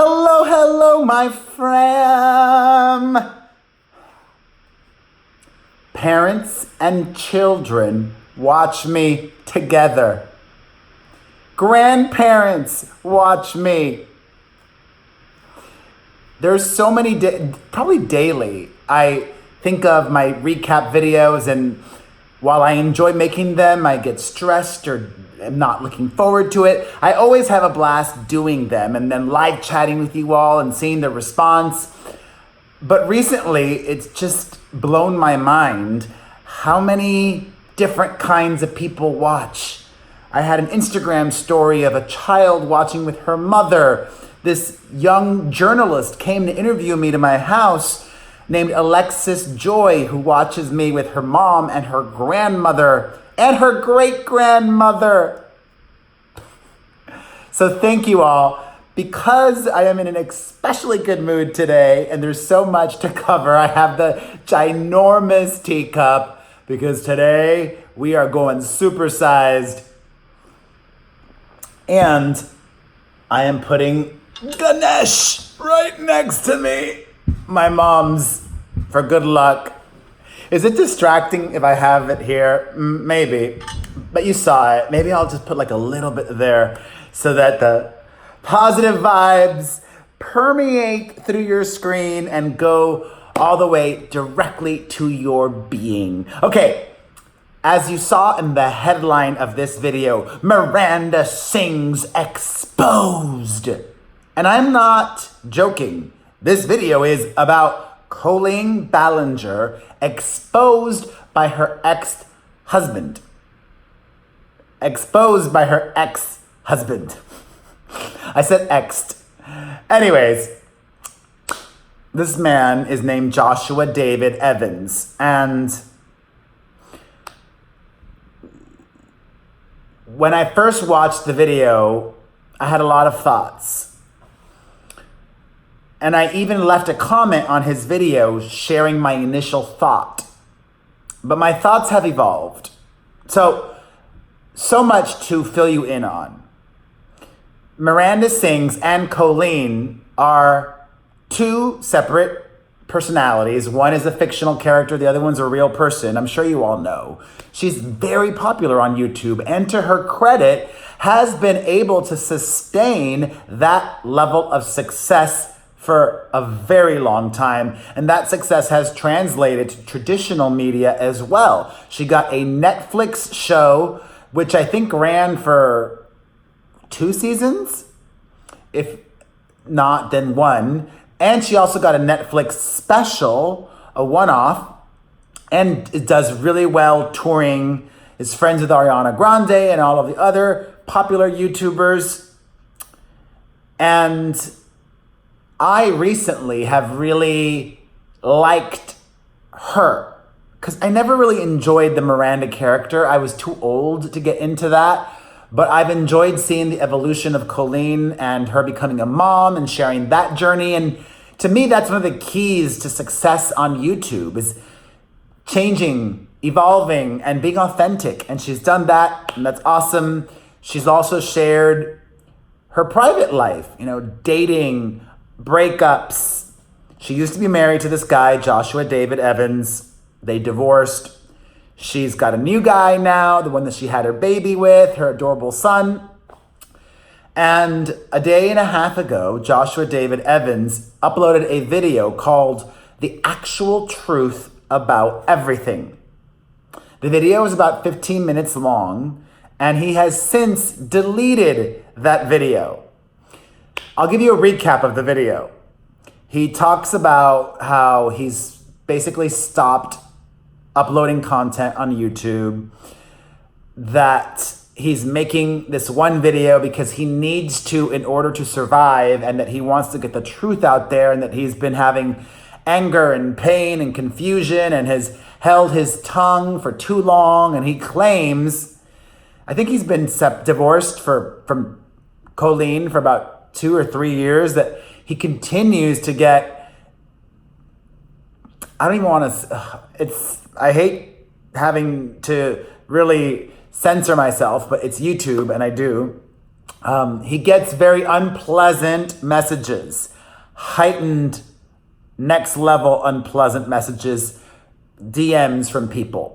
Hello, hello, my friend. Parents and children, watch me together. Grandparents, watch me. There's so many, probably daily, I think of my recap videos, and while I enjoy making them, I get stressed or am not looking forward to it. I always have a blast doing them and then live chatting with you all and seeing the response. But recently, it's just blown my mind how many different kinds of people watch. I had an Instagram story of a child watching with her mother. This young journalist came to interview me to my house named Alexis Joy, who watches me with her mom and her grandmother and her great-grandmother. So thank you all. Because I am in an especially good mood today and there's so much to cover, I have the ginormous teacup because today we are going supersized. And I am putting Ganesh right next to me. My mom's, for good luck. Is it distracting if I have it here? Maybe, but you saw it. Maybe I'll just put like a little bit there so that the positive vibes permeate through your screen and go all the way directly to your being. Okay, as you saw in the headline of this video, Miranda sings exposed. And I'm not joking. This video is about Colleen Ballinger exposed by her ex-husband. Exposed by her ex-husband. I said exed. Anyways, this man is named Joshua David Evans, and when I first watched the video, I had a lot of thoughts. And I even left a comment on his video sharing my initial thought. But my thoughts have evolved. So much to fill you in on. Miranda Sings and Colleen are two separate personalities. One is a fictional character, the other one's a real person. I'm sure you all know. She's very popular on YouTube, and to her credit, has been able to sustain that level of success for a very long time. And that success has translated to traditional media as well. She got a Netflix show, which I think ran for 2 seasons, if not, then 1. And she also got a Netflix special, a one-off, and it does really well touring, is friends with Ariana Grande and all of the other popular YouTubers. And I recently have really liked her because I never really enjoyed the Miranda character. I was too old to get into that. But I've enjoyed seeing the evolution of Colleen and her becoming a mom and sharing that journey. And to me, that's one of the keys to success on YouTube is changing, evolving, and being authentic. And she's done that, and that's awesome. She's also shared her private life, dating, breakups. She used to be married to this guy, Joshua David Evans. They divorced. She's got a new guy now, the one that she had her baby with, her adorable son. And a day and a half ago, Joshua David Evans uploaded a video called The Actual Truth About Everything. The video is about 15 minutes long, and he has since deleted that video. I'll give you a recap of the video. He talks about how he's basically stopped uploading content on YouTube, that he's making this one video because he needs to in order to survive, and that he wants to get the truth out there, and that he's been having anger and pain and confusion and has held his tongue for too long. And he claims, I think he's been divorced from Colleen for about 2 or 3 years, that he continues to get, I don't even want to, I hate having to really censor myself, but it's YouTube and I do. He gets very unpleasant messages, heightened, next level unpleasant messages, DMs from people.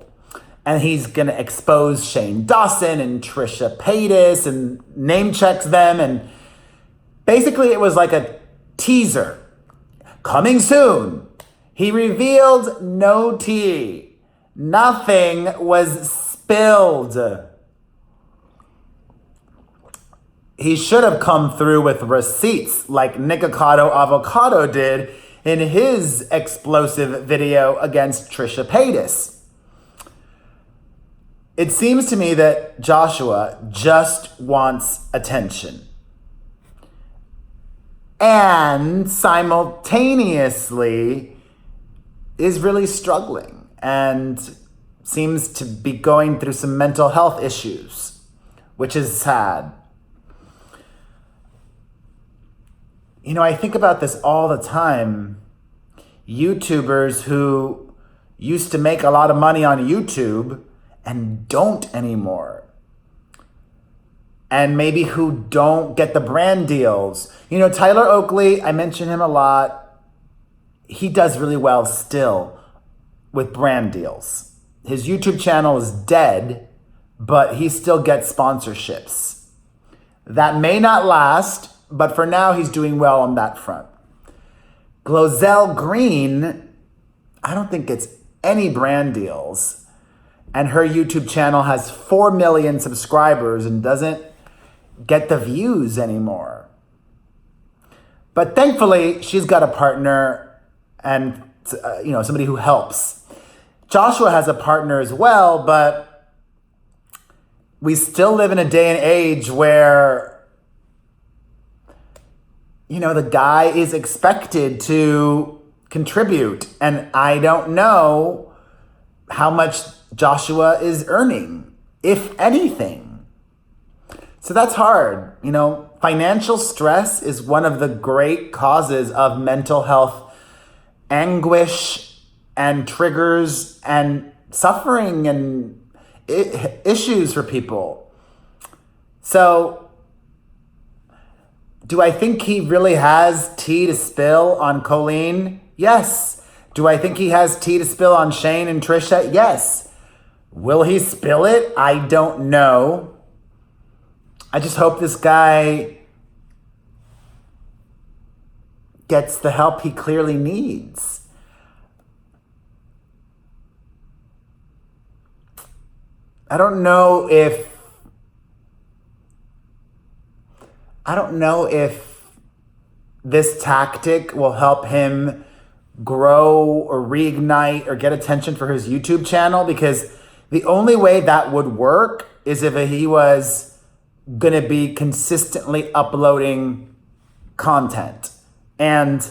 And he's going to expose Shane Dawson and Trisha Paytas and name checks them. And basically it was like a teaser. Coming soon. He revealed no tea. Nothing was spilled. He should have come through with receipts like Nikocado Avocado did in his explosive video against Trisha Paytas. It seems to me that Joshua just wants attention. And simultaneously is really struggling and seems to be going through some mental health issues, which is sad. You know, I think about this all the time. YouTubers who used to make a lot of money on YouTube and don't anymore. And maybe who don't get the brand deals. You know, Tyler Oakley, I mention him a lot. He does really well still with brand deals. His YouTube channel is dead, but he still gets sponsorships. That may not last, but for now, he's doing well on that front. Glozell Green, I don't think gets any brand deals. And her YouTube channel has 4 million subscribers and doesn't get the views anymore. But thankfully, she's got a partner and somebody who helps. Joshua has a partner as well, but we still live in a day and age where the guy is expected to contribute. And I don't know how much Joshua is earning, if anything. So that's hard. Financial stress is one of the great causes of mental health anguish and triggers and suffering and issues for people. So do I think he really has tea to spill on Colleen? Yes. Do I think he has tea to spill on Shane and Trisha? Yes. Will he spill it? I don't know. I just hope this guy gets the help he clearly needs. I don't know if this tactic will help him grow or reignite or get attention for his YouTube channel, because the only way that would work is if he was going to be consistently uploading content. And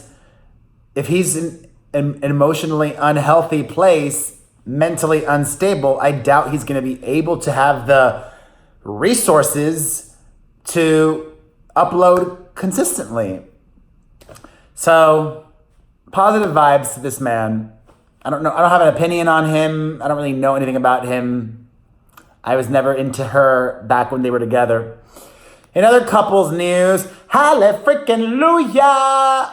if he's in an emotionally unhealthy place, mentally unstable, I doubt he's going to be able to have the resources to upload consistently. So, positive vibes to this man. I don't have an opinion on him. I don't really know anything about him. I was never into her back when they were together. In other couples news, hallelujah!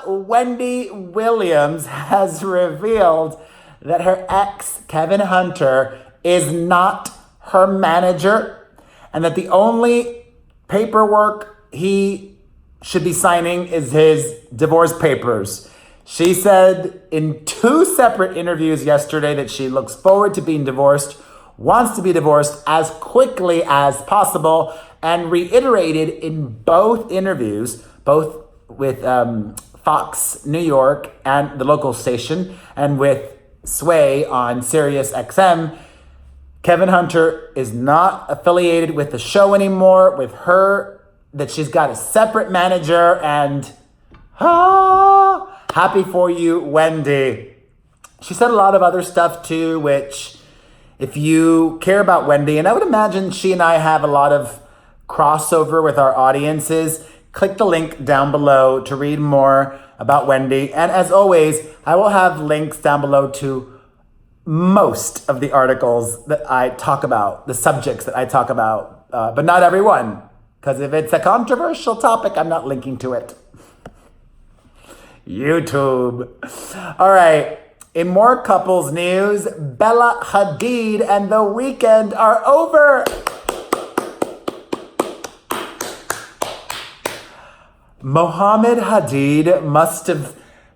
Wendy Williams has revealed that her ex, Kevin Hunter, is not her manager, and that the only paperwork he should be signing is his divorce papers. She said in 2 separate interviews yesterday that she looks forward to being divorced, wants to be divorced as quickly as possible, and reiterated in both interviews, both with Fox New York and the local station, and with Sway on Sirius XM, Kevin Hunter is not affiliated with the show anymore, with her, that she's got a separate manager, and happy for you, Wendy. She said a lot of other stuff too, which if you care about Wendy, and I would imagine she and I have a lot of crossover with our audiences, click the link down below to read more about Wendy. And as always, I will have links down below to most of the articles that I talk about, the subjects that I talk about, but not everyone. Because if it's a controversial topic, I'm not linking to it. YouTube. All right. In more couples news, Bella Hadid and The Weeknd are over. Mohammed Hadid must have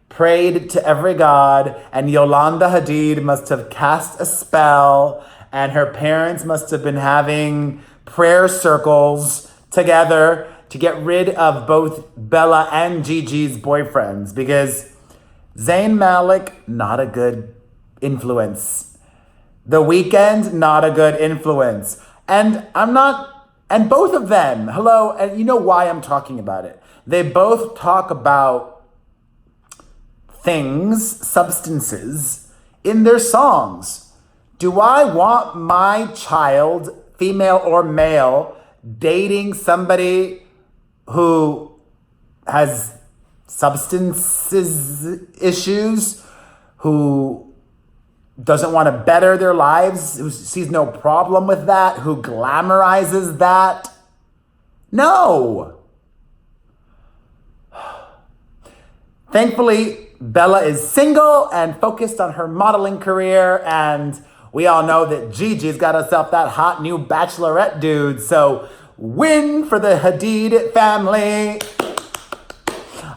prayed to every god, and Yolanda Hadid must have cast a spell, and her parents must have been having prayer circles together to get rid of both Bella and Gigi's boyfriends, because Zayn Malik, not a good influence. The Weeknd, not a good influence. And both of them, hello, and you know why I'm talking about it. They both talk about things, substances, in their songs. Do I want my child, female or male, dating somebody who has substances issues, who doesn't want to better their lives, who sees no problem with that, who glamorizes that? No. Thankfully, Bella is single and focused on her modeling career, and we all know that Gigi's got herself that hot new bachelorette dude, so win for the Hadid family.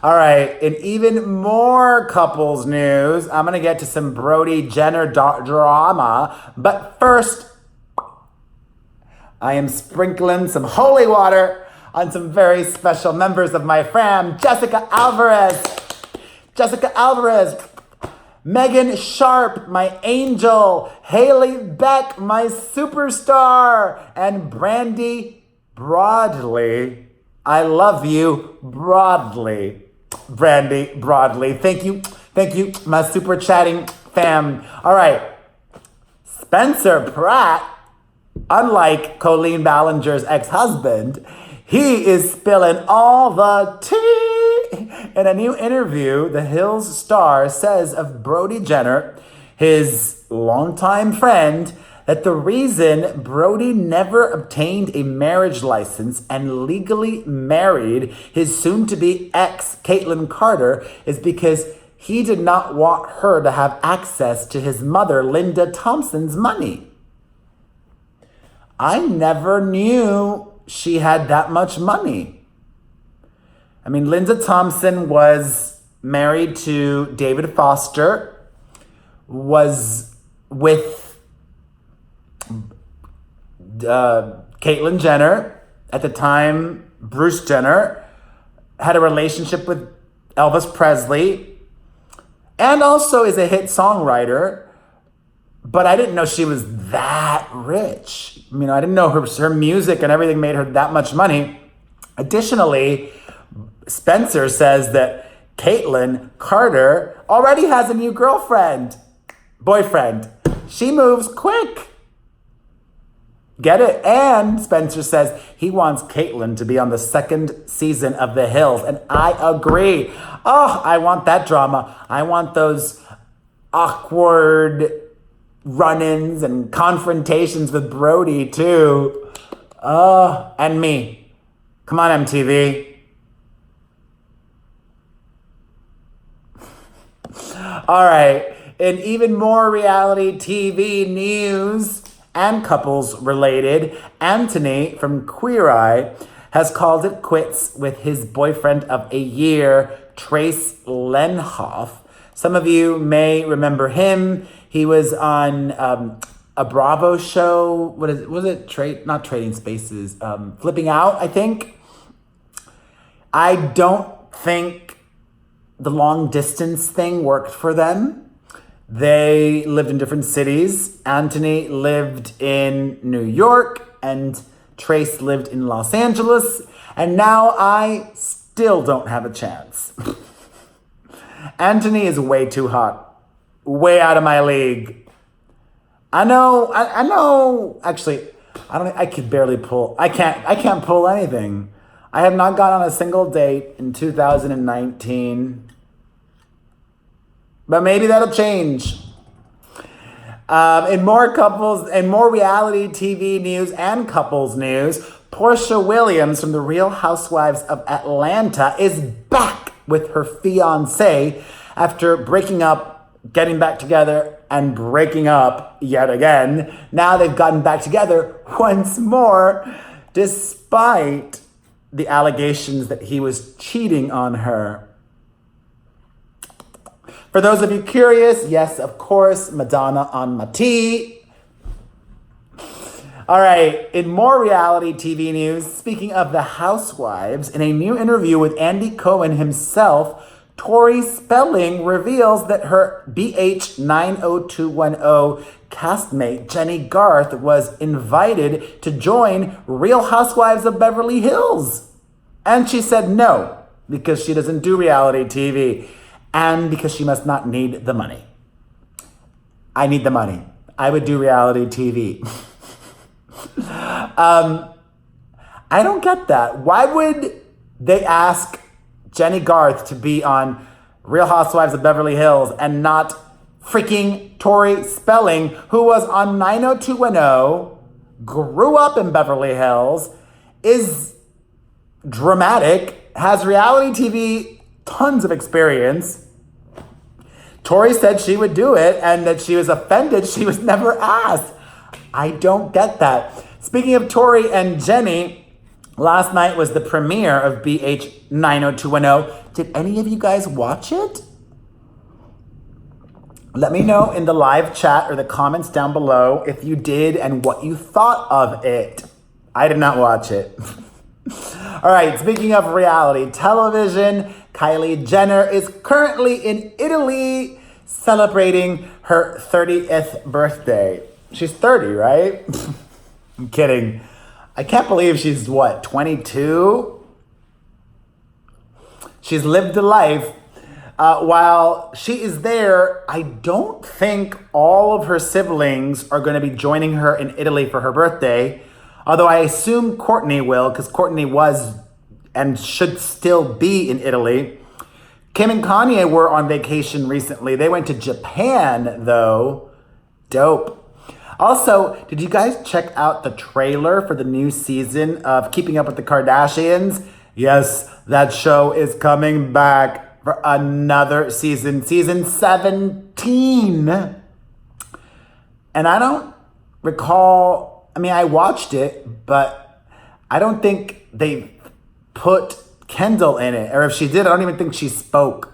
All right, in even more couples news, I'm gonna get to some Brody Jenner drama, but first, I am sprinkling some holy water on some very special members of my fam, Jessica Alvarez, Megan Sharp, my angel, Haley Beck, my superstar, and Brandy Broadley. I love you, Broadley. Brandy Broadley. Thank you, my super chatting fam. All right. Spencer Pratt, unlike Colleen Ballinger's ex-husband, he is spilling all the tea. In a new interview, The Hills star says of Brody Jenner, his longtime friend, that the reason Brody never obtained a marriage license and legally married his soon-to-be ex, Caitlyn Carter, is because he did not want her to have access to his mother, Linda Thompson's money. I never knew she had that much money. I mean, Linda Thompson was married to David Foster, was with Caitlyn Jenner. At the time, Bruce Jenner had a relationship with Elvis Presley and also is a hit songwriter, but I didn't know she was that rich. I mean, I didn't know her music and everything made her that much money. Additionally, Spencer says that Caitlyn Carter already has a new boyfriend. She moves quick. Get it? And Spencer says he wants Caitlyn to be on the second season of The Hills. And I agree. Oh, I want that drama. I want those awkward run-ins and confrontations with Brody too. Oh, and me. Come on, MTV. All right. In even more reality TV news and couples related, Anthony from Queer Eye has called it quits with his boyfriend of a year, Trace Lenhoff. Some of you may remember him. He was on a Bravo show. Was it not Trading Spaces? Flipping Out, I think. I don't think the long distance thing worked for them. They lived in different cities. Anthony lived in New York and Trace lived in Los Angeles. And now I still don't have a chance. Anthony is way too hot. Way out of my league. I know. Actually, I can't pull anything. I have not gone on a single date in 2019. But maybe that'll change. In more reality TV news and couples news, Porsha Williams from The Real Housewives of Atlanta is back with her fiancé after breaking up, getting back together, and breaking up yet again. Now they've gotten back together once more, despite the allegations that he was cheating on her. For those of you curious, yes, of course, Madonna on my tea. All right, in more reality TV news, speaking of the housewives, in a new interview with Andy Cohen himself, Tori Spelling reveals that her BH 90210 castmate, Jennie Garth, was invited to join Real Housewives of Beverly Hills. And she said no, because she doesn't do reality TV, and because she must not need the money. I need the money. I would do reality TV. I don't get that. Why would they ask Jennie Garth to be on Real Housewives of Beverly Hills and not freaking Tori Spelling, who was on 90210, grew up in Beverly Hills, is dramatic, has reality TV, tons of experience. Tori said she would do it and that she was offended she was never asked. I don't get that. Speaking of Tori and Jennie, last night was the premiere of BH 90210. Did any of you guys watch it? Let me know in the live chat or the comments down below if you did and what you thought of it. I did not watch it. All right, speaking of reality television, Kylie Jenner is currently in Italy celebrating her 30th birthday. She's 30, right? I'm kidding. I can't believe she's, 22? She's lived a life. While she is there, I don't think all of her siblings are going to be joining her in Italy for her birthday. Although I assume Courtney will, because Courtney was and should still be in Italy. Kim and Kanye were on vacation recently. They went to Japan, though. Dope. Also, did you guys check out the trailer for the new season of Keeping Up with the Kardashians? Yes, that show is coming back for another season, season 17. And I don't recall, I watched it, but I don't think they put Kendall in it. Or if she did, I don't even think she spoke.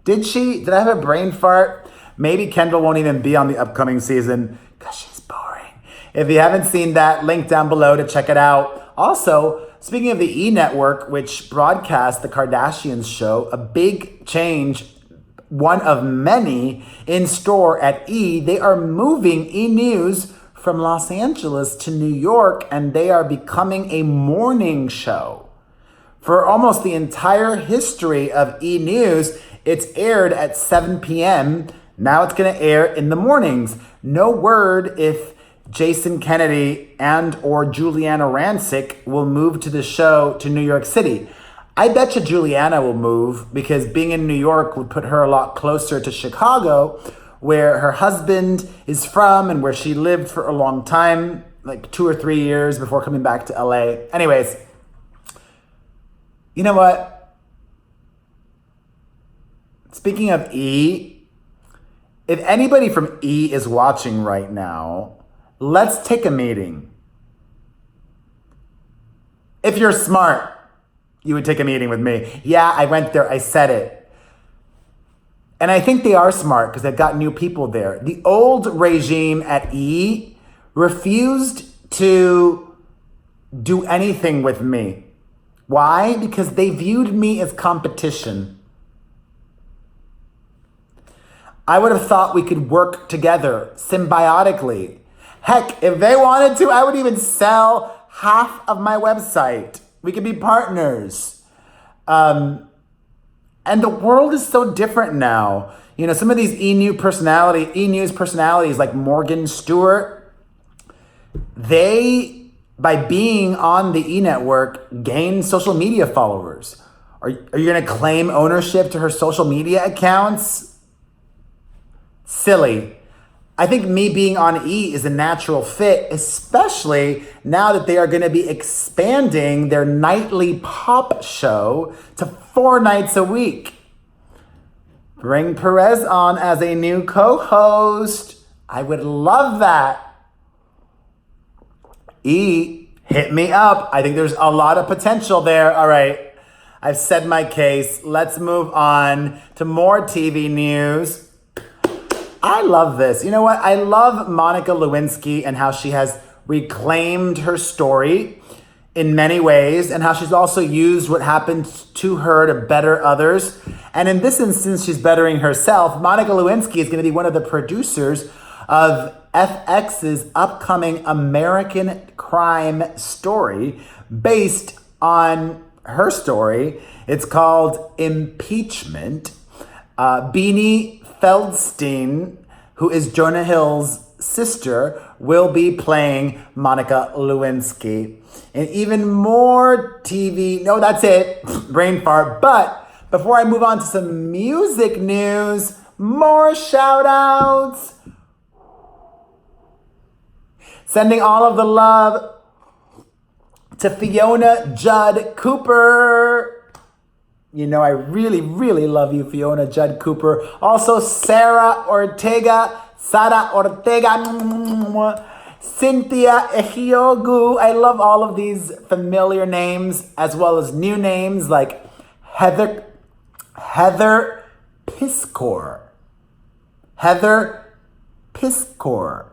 Did she? Did I have a brain fart? Maybe Kendall won't even be on the upcoming season because she's boring. If you haven't seen that, link down below to check it out. Also, speaking of the E! Network, which broadcasts the Kardashians show, a big change, one of many, in store at E! They are moving E! News from Los Angeles to New York, and they are becoming a morning show. For almost the entire history of E! News, it's aired at 7 p.m., now it's going to air in the mornings. No word if Jason Kennedy and or Juliana Rancic will move to the show to New York City. I bet you Juliana will move because being in New York would put her a lot closer to Chicago, where her husband is from and where she lived for a long time, like 2 or 3 years before coming back to LA. Anyways, you know what? Speaking of E! If anybody from E! is watching right now, let's take a meeting. If you're smart, you would take a meeting with me. Yeah, I went there, I said it. And I think they are smart because they've got new people there. The old regime at E! refused to do anything with me. Why? Because they viewed me as competition. I would have thought we could work together symbiotically. Heck, if they wanted to, I would even sell half of my website. We could be partners. And the world is so different now. You know, some of these E! News personalities like Morgan Stewart, they, by being on the E! Network, gain social media followers. Are you going to claim ownership to her social media accounts? Silly. I think me being on E is a natural fit, especially now that they are going to be expanding their nightly pop show to 4 nights a week. Bring Perez on as a new co-host. I would love that. E, hit me up. I think there's a lot of potential there. All right, I've said my case. Let's move on to more TV news. I love this. You know what? I love Monica Lewinsky and how she has reclaimed her story in many ways and how she's also used what happened to her to better others. And in this instance, she's bettering herself. Monica Lewinsky is going to be one of the producers of FX's upcoming American Crime story based on her story. It's called Impeachment. Beanie Feldstein, who is Jonah Hill's sister, will be playing Monica Lewinsky. And even more TV, no, that's it, brain fart. But before I move on to some music news, more shout outs. Sending all of the love to Fiona Judd Cooper. You know, I really, really love you, Fiona Judd Cooper. Also, Sara Ortega, Cynthia Ehiogu. I love all of these familiar names, as well as new names like Heather Piskor. Heather Piskor.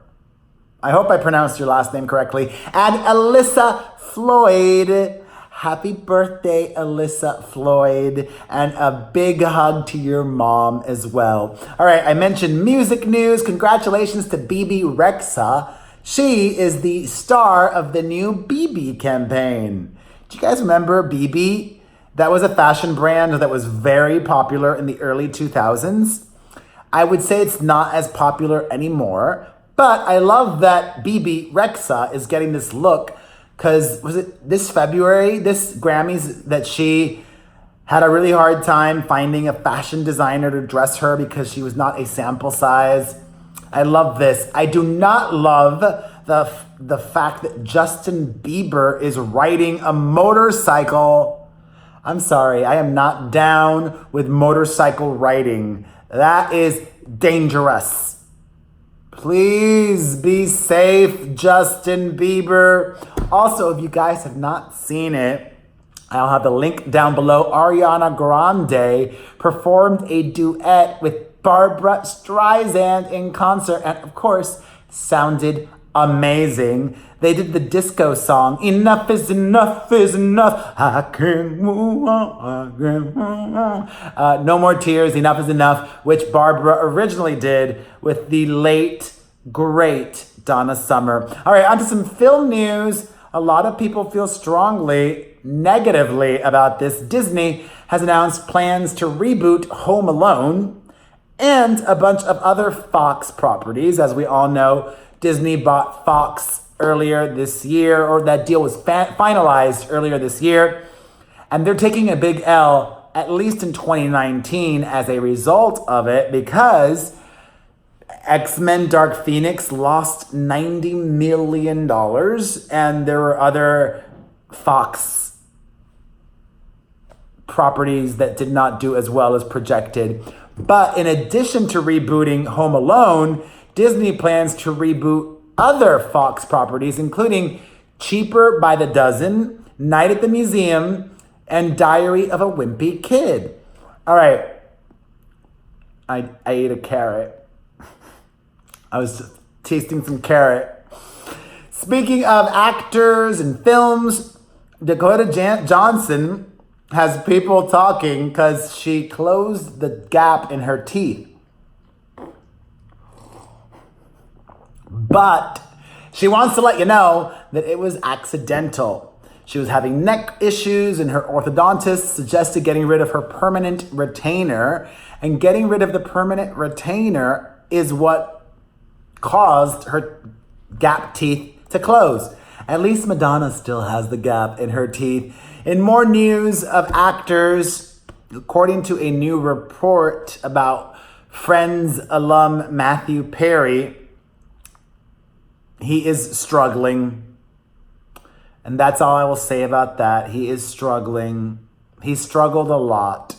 I hope I pronounced your last name correctly. And Alyssa Floyd. Happy birthday, Alyssa Floyd, and a big hug to your mom as well. All right, I mentioned music news. Congratulations to Bebe Rexha. She is the star of the new Bebe campaign. Do you guys remember Bebe? That was a fashion brand that was very popular in the early 2000s. I would say it's not as popular anymore, but I love that Bebe Rexha is getting this look. Because was it this February, this Grammys, that she had a really hard time finding a fashion designer to dress her because she was not a sample size. I love this. I do not love the fact that Justin Bieber is riding a motorcycle. I'm sorry, I am not down with motorcycle riding. That is dangerous. Please be safe, Justin Bieber. Also, if you guys have not seen it, I'll have the link down below. Ariana Grande performed a duet with Barbra Streisand in concert and, of course, sounded amazing. They did the disco song, Enough is Enough is Enough, I can't move on, I can't move on. No More Tears, Enough is Enough, which Barbara originally did with the late, great Donna Summer. All right, on to some film news. A lot of people feel strongly, negatively about this. Disney has announced plans to reboot Home Alone and a bunch of other Fox properties. As we all know, Disney bought Fox earlier this year, or that deal was finalized earlier this year. And they're taking a big L, at least in 2019, as a result of it, because X-Men Dark Phoenix lost $90 million, and there were other Fox properties that did not do as well as projected. But in addition to rebooting Home Alone, Disney plans to reboot other Fox properties, including Cheaper by the Dozen, Night at the Museum, and Diary of a Wimpy Kid. All right, I ate a carrot. I was tasting some carrot. Speaking of actors and films, Dakota Johnson has people talking because she closed the gap in her teeth. But she wants to let you know that it was accidental. She was having neck issues and her orthodontist suggested getting rid of her permanent retainer. And getting rid of the permanent retainer is what caused her gap teeth to close. At least Madonna still has the gap in her teeth. In more news of actors, according to a new report about Friends alum Matthew Perry, he is struggling. And that's all I will say about that. He is struggling. He struggled a lot.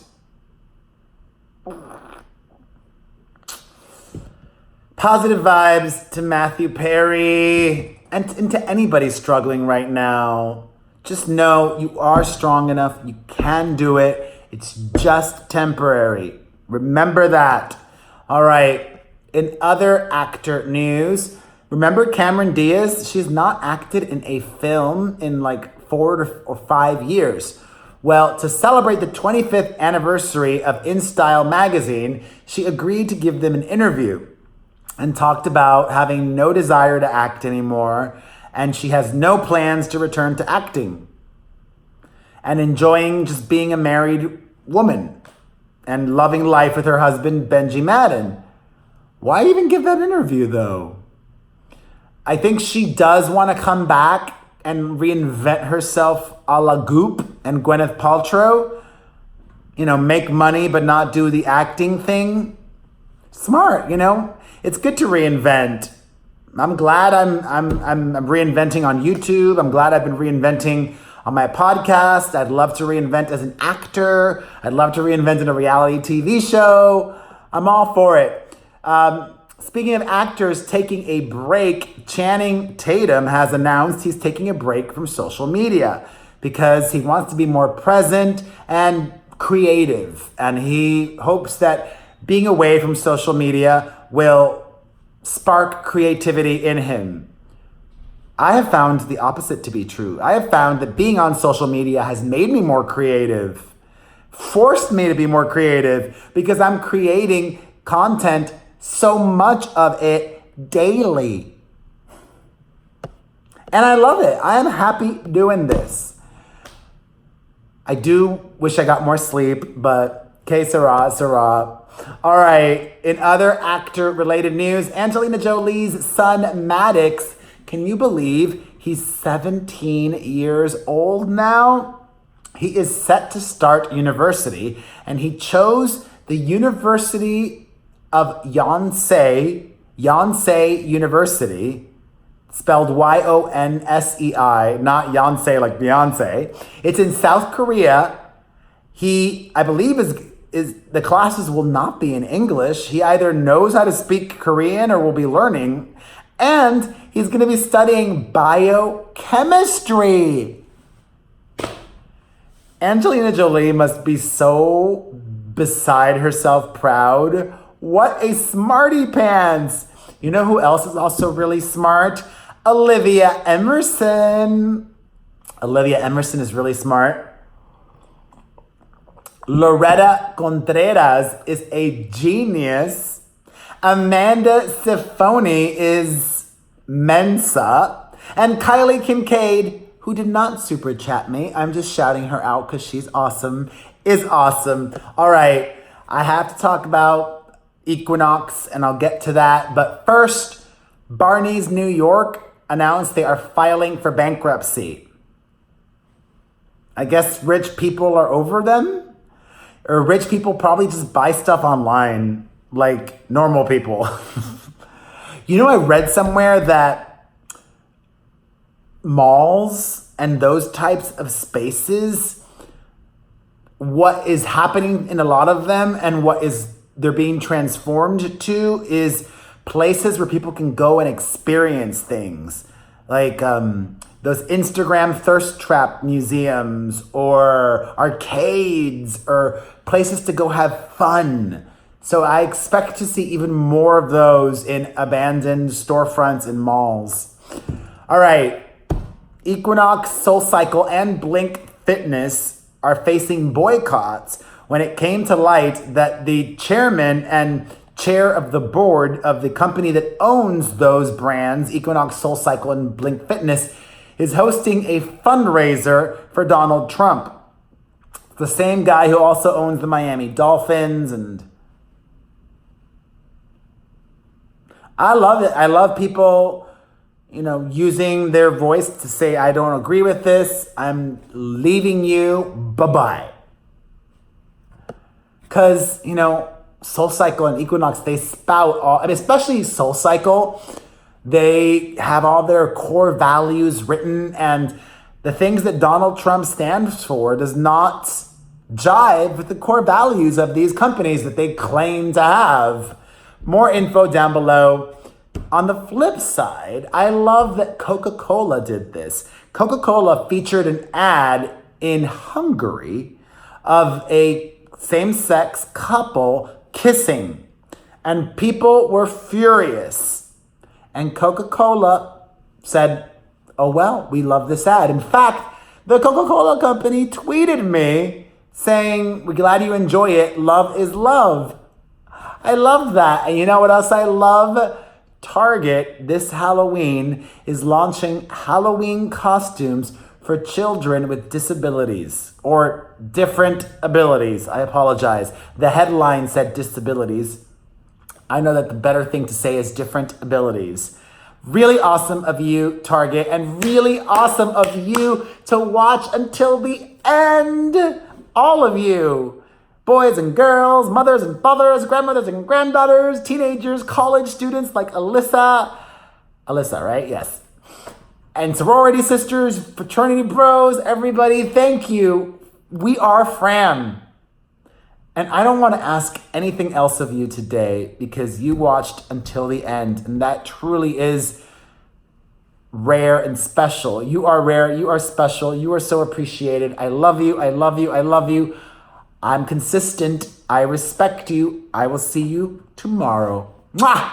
Positive vibes to Matthew Perry and to anybody struggling right now. Just know you are strong enough. You can do it. It's just temporary. Remember that. All right. In other actor news, remember Cameron Diaz? She's not acted in a film in like 4 or 5 years. Well, to celebrate the 25th anniversary of InStyle magazine, she agreed to give them an interview and talked about having no desire to act anymore, and she has no plans to return to acting and enjoying just being a married woman and loving life with her husband, Benji Madden. Why even give that interview, though? I think she does want to come back and reinvent herself a la Goop and Gwyneth Paltrow. You know, make money but not do the acting thing. Smart, you know? It's good to reinvent. I'm glad I'm reinventing on YouTube. I'm glad I've been reinventing on my podcast. I'd love to reinvent as an actor. I'd love to reinvent in a reality TV show. I'm all for it. Speaking of actors taking a break, Channing Tatum has announced he's taking a break from social media because he wants to be more present and creative. And he hopes that being away from social media will spark creativity in him. I have found the opposite to be true. I have found that being on social media has made me more creative, forced me to be more creative because I'm creating content, so much of it daily. And I love it. I am happy doing this. I do wish I got more sleep, but que sera, sera. All right, in other actor-related news, Angelina Jolie's son, Maddox, can you believe he's 17 years old now? He is set to start university, and he chose the University of Yonsei University, spelled Y-O-N-S-E-I, not Yonsei like Beyonce. It's in South Korea. I believe is the classes will not be in English. He either knows how to speak Korean or will be learning. And he's going to be studying biochemistry. Angelina Jolie must be so beside herself proud. What a smarty pants. You know who else is also really smart? Olivia Emerson. Olivia Emerson is really smart. Loretta Contreras is a genius. Amanda Sifoni is Mensa. And Kylie Kincaid, who did not super chat me, I'm just shouting her out because she's awesome, is awesome. All right, I have to talk about Equinox and I'll get to that. But first, Barney's New York announced they are filing for bankruptcy. I guess rich people are over them? Or rich people probably just buy stuff online like normal people. You know, I read somewhere that malls and those types of spaces, what is happening in a lot of them and what is they're being transformed to is places where people can go and experience things. Like those Instagram thirst trap museums or arcades or places to go have fun. So I expect to see even more of those in abandoned storefronts and malls. All right, Equinox, SoulCycle, and Blink Fitness are facing boycotts when it came to light that the chairman and chair of the board of the company that owns those brands, Equinox, SoulCycle, and Blink Fitness, is hosting a fundraiser for Donald Trump. The same guy who also owns the Miami Dolphins. And I love it. I love people, using their voice to say, I don't agree with this. I'm leaving you. Bye-bye. Because, SoulCycle and Equinox, they spout all, especially SoulCycle, They have all their core values written, and the things that Donald Trump stands for does not jive with the core values of these companies that they claim to have. More info down below. On the flip side, I love that Coca-Cola did this. Coca-Cola featured an ad in Hungary of a same-sex couple kissing, and people were furious. And Coca-Cola said, oh well, we love this ad. In fact, the Coca-Cola company tweeted me saying, we're glad you enjoy it. Love is love. I love that. And you know what else I love? Target this Halloween is launching Halloween costumes for children with disabilities or different abilities. I apologize. The headline said disabilities. I know that the better thing to say is different abilities. Really awesome of you, Target, and really awesome of you to watch until the end. All of you. Boys and girls, mothers and fathers, grandmothers and granddaughters, teenagers, college students like Alyssa, right? Yes. And sorority sisters, fraternity bros, everybody, thank you. We are fam. And I don't want to ask anything else of you today because you watched until the end, and that truly is rare and special. You are rare, you are special, you are so appreciated. I love you, I love you, I love you. I'm consistent. I respect you. I will see you tomorrow. Mwah!